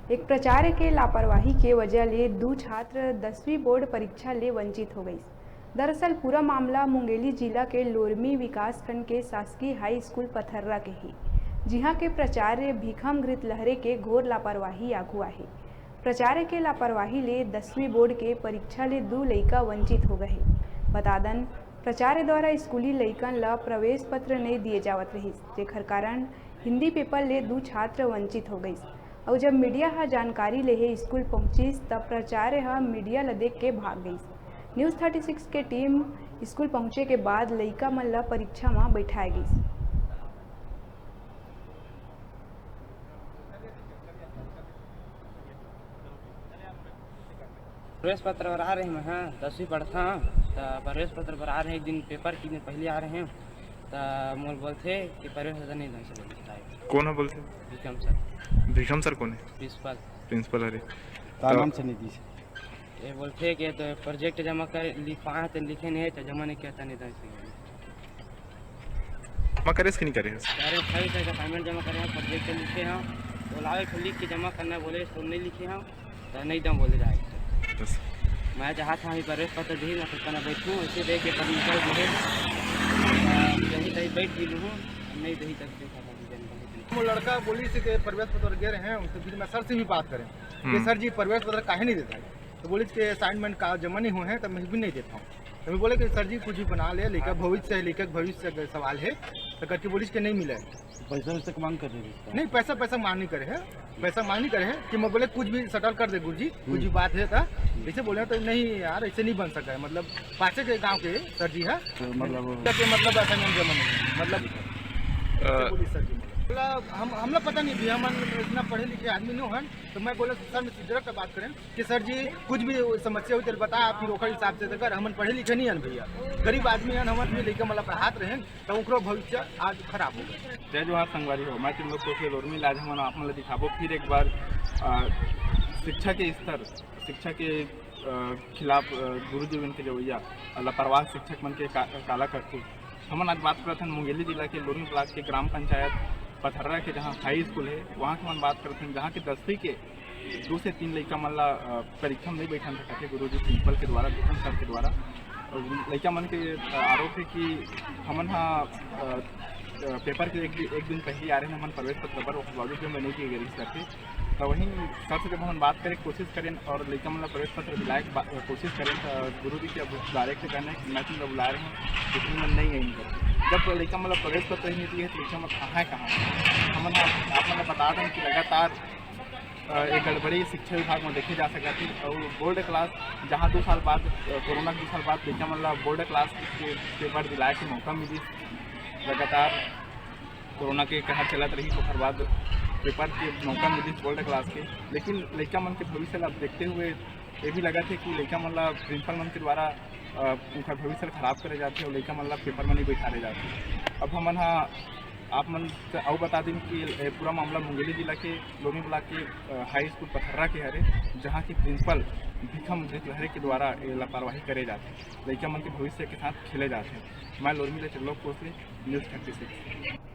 एक प्राचार्य के लापरवाही के वजह ले 2 छात्र 10वीं बोर्ड परीक्षा ले वंचित हो गई। दरअसल पूरा मामला मुंगेली जिला के लोरमी विकास खंड के शासकीय हाई स्कूल पथर्रा के ही, जिहां के प्राचार्य भीखम घृतलहरे के घोर लापरवाही आगू आहे। प्राचार्य के लापरवाही ले 10वीं बोर्ड के परीक्षा ले 2 लइका वंचित हो गए। बता दन प्राचार्य द्वारा स्कूली लइकन ला प्रवेश पत्र नहीं दिए जावत रहिस, जेकर कारण हिंदी पेपर ले 2 छात्र वंचित हो गई। और जब मीडिया हा जानकारी लेहे स्कूल पहुंचिस तब प्राचार्य हा मीडिया ला देख के भाग गई। न्यूज़ 36 के टीम स्कूल पहुंचे के बाद लइका मन ला परीक्षा में बैठाए गई। प्रवेश पत्र भरा रहे हैं। हाँ 10वीं पढ़ता हूँ तो प्रवेश पत्र भरा रहे हैं। एक दिन पेपर की दिन पहले आ रहे हैं तो मोल बोलते कि प्रवेश पत्र नहीं ढंग से बोलते। कौन है बोलते? भीखम सर। भीखम सर कौन है? प्रिंसिपल अरे नाम से नहीं दी ये बोलते कि तो प्रोजेक्ट जमा कर लिखा तो लिखे नहीं है तो जमा नहीं किया नहीं ढंग से जमा करे कि नहीं करे? अरे सही से असाइनमेंट जमा करे हैं, प्रोजेक्ट लिखे हैं तो लावे फिर लिख के जमा करना बोले तो नहीं लिखे हैं तो नहीं दम बोले जाए। मैं जहाँ था प्रवेश पत्र दी ना तो कहना बैठूँ ऐसे देख के कभी निकल गए यहीं तहीं बैठ भी लूँ नहीं दही तक देखा। वो लड़का बोली से कि प्रवेश पत्र दे रहे हैं, उसके बीच में सर से भी बात करें कि सर जी प्रवेश पत्र काहे नहीं देता है, तो बोली कि असाइनमेंट का जमा नहीं हुए हैं तो मैं भी नहीं देता हूँ। तो मैं बोले कि सर जी कुछ भी बना ले, लेकर भविष्य है, लेकर भविष्य का सवाल है तो करके बोली कि नहीं मिला है। पैसा वैसे मांग कर रहे नहीं, पैसा मांग नहीं करे है, पैसा मांग नहीं करे है कि मैं बोले कुछ भी सेटल कर दे गुरु जी, कुछ भी बात है तो ऐसे बोले तो नहीं यार ऐसे नहीं बन सका है। मतलब पासे के गाँव के सर जी है मतलब असाइनमेंट जमा नहीं मतलब सर जी हम लोग पता नहीं भी हम इतना पढ़े लिखे आदमी नहीं हैं। तो मैं बोला सर में सीधे का बात करें कि सर जी कुछ भी समस्या हुई तो बता फिर ओकर हिसाब से देकर हम पढ़े लिखे नहीं हैं भैया, गरीब आदमी हैं, हम भी लेकर मतलब पढ़ाते रहें तो उनको भविष्य आज खराब हो गया। जय जोहार संगवारी हो, मैं तुम लोग को लोरमी लाज हम आप मतलब दिखाबो फिर एक बार शिक्षा के स्तर, शिक्षा के खिलाफ गुरुजीवन के रवैया लापरवाह शिक्षक मन के काला करते। हम आज बात करते हैं मुंगेली जिला के लोरमी ब्लॉक के ग्राम पंचायत पथर्रा के जहाँ हाई स्कूल है वहाँ के मन बात करते हैं, जहाँ के 10वीं के 2 से 3 लड़का मन ला परीक्षा में नहीं बैठा सके गुरु जी प्रिंसिपल के द्वारा, भीखम सर के द्वारा। लड़का मन के आरोप है कि हमन पेपर के एक दिन पहले आ रहे हैं, हम प्रवेश पत्र पर बावजूद में नहीं किए गए करके। तो वहीं सर से जब हम बात करें कोशिश करें और लड़का मतलब प्रवेश पत्र दिलाए कोशिश करें तो गुरु जी के अब डायरेक्ट कहना है कि मैं तुम बुला रहे हैं लेकिन मन नहीं है। जब लड़का मतलब प्रवेश पत्र ही नहीं दिए तो लड़का मतलब कहाँ है हम आप मतलब बता दें कि लगातार एक गड़बड़ी शिक्षा विभाग में देखे जा सका थी। और बोर्ड क्लास जहाँ 2 साल बाद कोरोना के 2 साल बाद लड़का मतलब बोर्ड क्लास के पेपर दिलाए के मौका मिली, लगातार कोरोना के कहर चलत रही तो हर बाद पेपर के मौका मिली बोर्ड क्लास के। लेकिन लड़का मन के भविष्य ला देखते हुए ये भी लगा थे कि लड़का मन ला प्रिंसिपल मन के द्वारा उनका भविष्य खराब करे जाते और लड़का मन ला पेपर में नहीं बैठारे जाते। अब हम आप मन और बता दें कि पूरा मामला मुंगेली जिला के लोरमी ब्लॉक के हाई स्कूल पथर्रा के हरे, जहाँ की प्रिंसिपल भीखम घृतलहरे के द्वारा लापरवाही करे जाते, लड़का मन के भविष्य के साथ खेले जाते। मैं लोरमी से न्यूज़ 36।